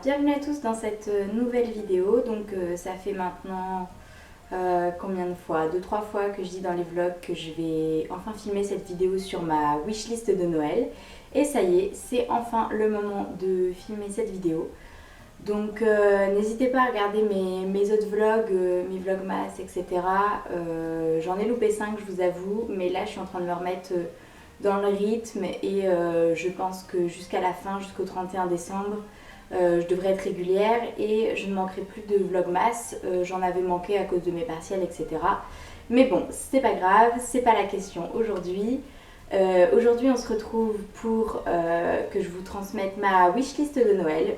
bienvenue à tous dans cette nouvelle vidéo. Donc ça fait maintenant combien de fois? 2-3 fois que je dis dans les vlogs que je vais enfin filmer cette vidéo sur ma wishlist de Noël. Et ça y est, c'est enfin le moment de filmer cette vidéo. Donc n'hésitez pas à regarder mes autres vlogs, mes vlogmas, etc. J'en ai loupé 5, je vous avoue, mais là je suis en train de me remettre dans le rythme et je pense que jusqu'à la fin, jusqu'au 31 décembre, je devrais être régulière et je ne manquerai plus de vlogmas. J'en avais manqué à cause de mes partiels, etc. Mais bon, c'est pas grave, c'est pas la question aujourd'hui. Aujourd'hui, on se retrouve pour que je vous transmette ma wishlist de Noël.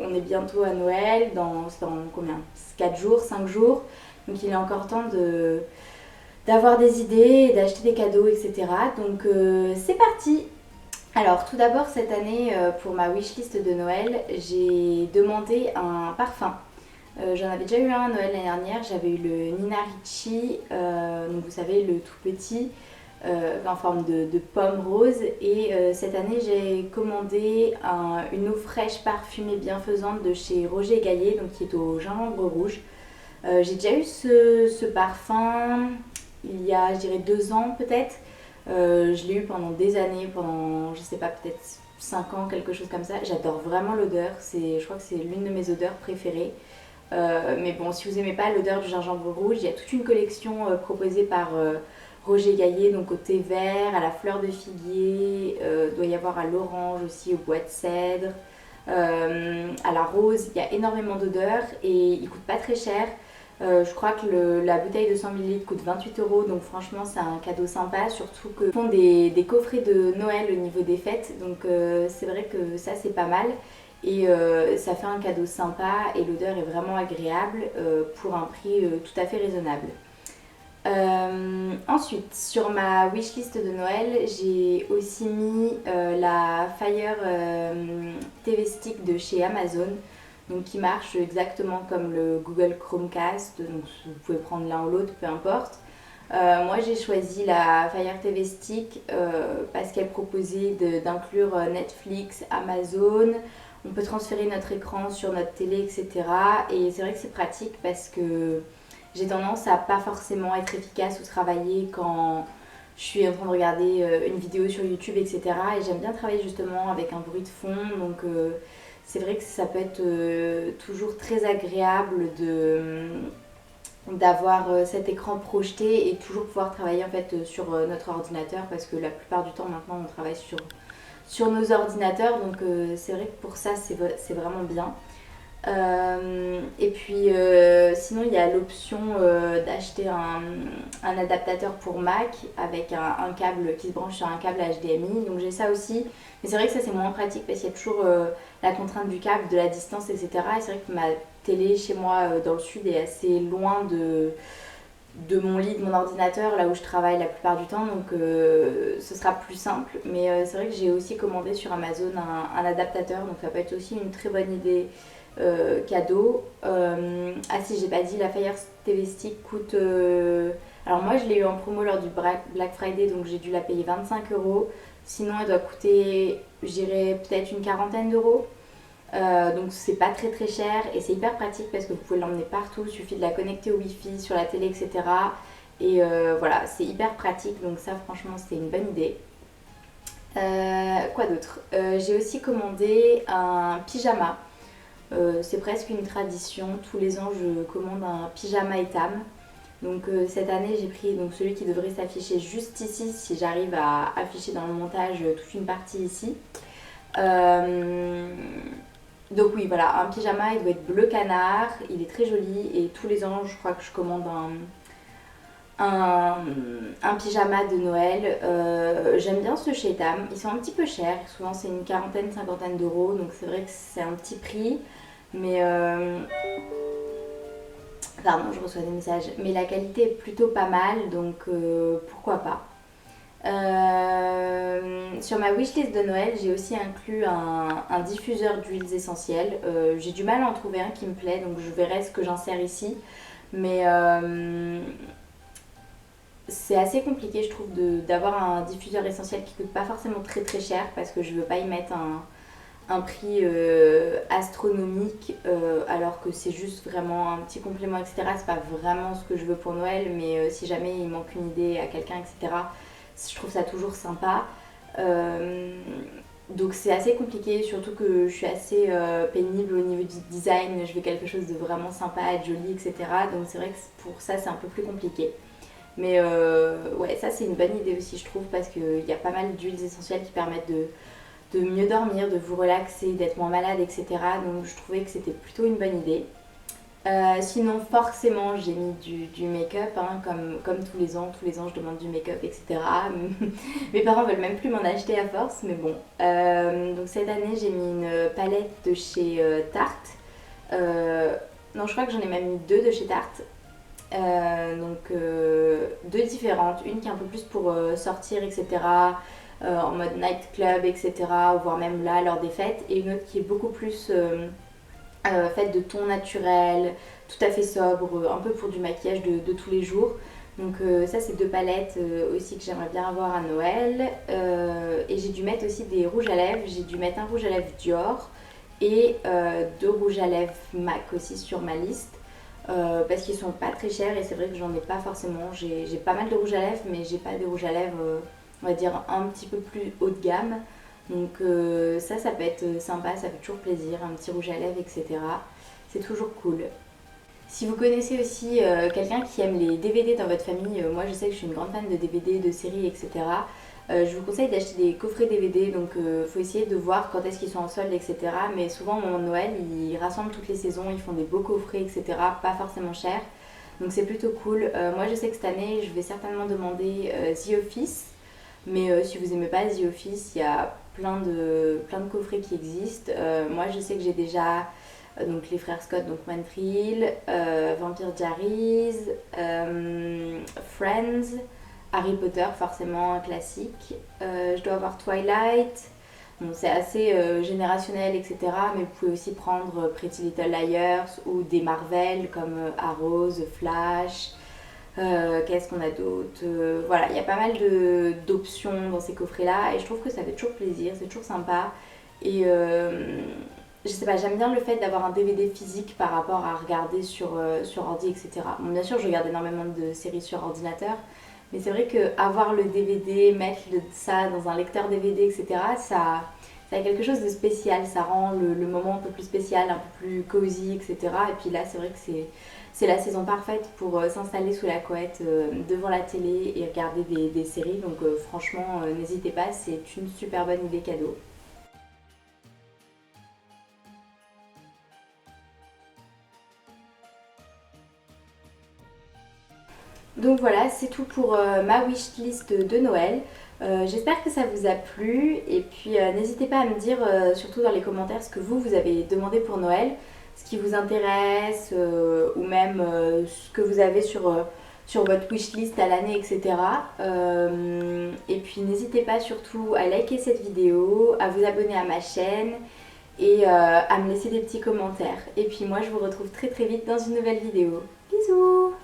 On est bientôt à Noël, dans combien 4 jours, 5 jours. Donc il est encore temps d'avoir des idées, d'acheter des cadeaux, etc. Donc c'est parti. Alors tout d'abord cette année, pour ma wishlist de Noël, j'ai demandé un parfum. J'en avais déjà eu un à Noël l'année dernière, j'avais eu le Nina Ricci, donc vous savez le tout petit, en forme de pomme rose. Et cette année j'ai commandé une eau fraîche parfumée bienfaisante de chez Roger Gaillet, donc qui est au gingembre rouge. J'ai déjà eu ce parfum il y a, je dirais, 2 ans peut-être. Je l'ai eu pendant des années, pendant, je sais pas, peut-être 5 ans, quelque chose comme ça. J'adore vraiment l'odeur, je crois que c'est l'une de mes odeurs préférées. Mais bon, si vous aimez pas l'odeur du gingembre rouge, il y a toute une collection proposée par Roger Gaillet, donc au thé vert, à la fleur de figuier, doit y avoir à l'orange aussi, au bois de cèdre, à la rose. Il y a énormément d'odeurs et il coûte pas très cher. Je crois que la bouteille de 100 ml coûte 28 €, donc franchement c'est un cadeau sympa, surtout que font des coffrets de Noël au niveau des fêtes, donc c'est vrai que ça c'est pas mal et ça fait un cadeau sympa et l'odeur est vraiment agréable pour un prix tout à fait raisonnable. Ensuite, sur ma wishlist de Noël, j'ai aussi mis la Fire TV Stick de chez Amazon, donc qui marche exactement comme le Google Chromecast, donc vous pouvez prendre l'un ou l'autre, peu importe. Moi j'ai choisi la Fire TV Stick parce qu'elle proposait d'inclure Netflix, Amazon, on peut transférer notre écran sur notre télé, etc. Et c'est vrai que c'est pratique parce que j'ai tendance à pas forcément être efficace ou travailler quand je suis en train de regarder une vidéo sur YouTube, etc. Et j'aime bien travailler justement avec un bruit de fond, donc c'est vrai que ça peut être toujours très agréable d'avoir cet écran projeté et toujours pouvoir travailler en fait sur notre ordinateur, parce que la plupart du temps maintenant on travaille sur nos ordinateurs, donc c'est vrai que pour ça c'est vraiment bien. Et puis sinon il y a l'option d'acheter un adaptateur pour Mac avec un câble qui se branche sur un câble HDMI, donc j'ai ça aussi, mais c'est vrai que ça c'est moins pratique parce qu'il y a toujours la contrainte du câble, de la distance, etc. Et c'est vrai que ma télé chez moi dans le sud est assez loin de mon lit, de mon ordinateur, là où je travaille la plupart du temps, donc ce sera plus simple. Mais c'est vrai que j'ai aussi commandé sur Amazon un adaptateur, donc ça peut être aussi une très bonne idée cadeau. Ah si, j'ai pas dit, la Fire TV Stick coûte... alors moi je l'ai eu en promo lors du Black Friday, donc j'ai dû la payer 25 €. Sinon elle doit coûter, je dirais, peut-être une quarantaine d'euros. Donc c'est pas très très cher et c'est hyper pratique parce que vous pouvez l'emmener partout, il suffit de la connecter au wifi sur la télé, etc. Et voilà, c'est hyper pratique, donc ça franchement c'est une bonne idée. Quoi d'autre? J'ai aussi commandé un pyjama. C'est presque une tradition, tous les ans je commande un pyjama Etam. Donc cette année j'ai pris donc celui qui devrait s'afficher juste ici, si j'arrive à afficher dans le montage toute une partie ici. Donc oui, voilà, un pyjama, il doit être bleu canard, il est très joli et tous les ans je crois que je commande un pyjama de Noël. J'aime bien ceux chez Etam, ils sont un petit peu chers, souvent c'est une quarantaine, cinquantaine d'euros, donc c'est vrai que c'est un petit prix, mais pardon, je reçois des messages, mais la qualité est plutôt pas mal, donc pourquoi pas. Sur ma wishlist de Noël, j'ai aussi inclus un diffuseur d'huiles essentielles. J'ai du mal à en trouver un qui me plaît, donc je verrai ce que j'insère ici. Mais c'est assez compliqué, je trouve, d'avoir un diffuseur essentiel qui coûte pas forcément très très cher parce que je veux pas y mettre un prix astronomique alors que c'est juste vraiment un petit complément, etc. C'est pas vraiment ce que je veux pour Noël, mais si jamais il manque une idée à quelqu'un, etc., je trouve ça toujours sympa. Donc c'est assez compliqué, surtout que je suis assez pénible au niveau du design. Je veux quelque chose de vraiment sympa, être joli, etc. Donc c'est vrai que pour ça c'est un peu plus compliqué. Mais ouais, ça c'est une bonne idée aussi, je trouve, parce qu'il y a pas mal d'huiles essentielles qui permettent de mieux dormir, de vous relaxer, d'être moins malade, etc. Donc je trouvais que c'était plutôt une bonne idée. Sinon, forcément, j'ai mis du make-up, hein, comme tous les ans je demande du make-up, etc. Mes parents veulent même plus m'en acheter à force, mais bon. Donc cette année, j'ai mis une palette de chez Tarte. Non, je crois que j'en ai même mis deux de chez Tarte. Deux différentes, une qui est un peu plus pour sortir, etc. En mode nightclub, etc. Voire même là, lors des fêtes, et une autre qui est beaucoup plus faite de tons naturels, tout à fait sobre, un peu pour du maquillage de tous les jours. Donc ça c'est deux palettes aussi que j'aimerais bien avoir à Noël. Et j'ai dû mettre aussi des rouges à lèvres. J'ai dû mettre un rouge à lèvres Dior et deux rouges à lèvres MAC aussi sur ma liste. Parce qu'ils sont pas très chers et c'est vrai que j'en ai pas forcément. J'ai pas mal de rouges à lèvres, mais j'ai pas des rouges à lèvres on va dire un petit peu plus haut de gamme. Donc ça peut être sympa, ça fait toujours plaisir, un petit rouge à lèvres, etc. C'est toujours cool. Si vous connaissez aussi quelqu'un qui aime les DVD dans votre famille, moi je sais que je suis une grande fan de DVD, de séries, etc. Je vous conseille d'acheter des coffrets DVD, donc faut essayer de voir quand est-ce qu'ils sont en solde, etc. Mais souvent au moment de Noël, ils rassemblent toutes les saisons, ils font des beaux coffrets, etc. Pas forcément chers, donc c'est plutôt cool. Moi je sais que cette année, je vais certainement demander The Office, mais si vous aimez pas The Office, il y a plein de coffrets qui existent. Moi je sais que j'ai déjà donc les frères Scott, donc One Tree Hill, Vampire Diaries, Friends, Harry Potter, forcément un classique. Je dois avoir Twilight. Bon, c'est assez générationnel, etc. Mais vous pouvez aussi prendre Pretty Little Liars ou des Marvel comme Arrow, The Flash. Qu'est-ce qu'on a d'autre Voilà, il y a pas mal d'options dans ces coffrets-là et je trouve que ça fait toujours plaisir, c'est toujours sympa. Et je sais pas, j'aime bien le fait d'avoir un DVD physique par rapport à regarder sur ordi, etc. Bon, bien sûr, je regarde énormément de séries sur ordinateur, mais c'est vrai qu'avoir le DVD, mettre ça dans un lecteur DVD, etc., ça a quelque chose de spécial, ça rend le moment un peu plus spécial, un peu plus cosy, etc. Et puis là, c'est vrai que c'est la saison parfaite pour s'installer sous la couette devant la télé et regarder des séries. Donc franchement, n'hésitez pas, c'est une super bonne idée cadeau. Donc voilà, c'est tout pour ma wishlist de Noël. J'espère que ça vous a plu et puis n'hésitez pas à me dire surtout dans les commentaires ce que vous avez demandé pour Noël, ce qui vous intéresse ou même ce que vous avez sur votre wishlist à l'année, etc. Et puis n'hésitez pas surtout à liker cette vidéo, à vous abonner à ma chaîne et à me laisser des petits commentaires. Et puis moi je vous retrouve très très vite dans une nouvelle vidéo. Bisous!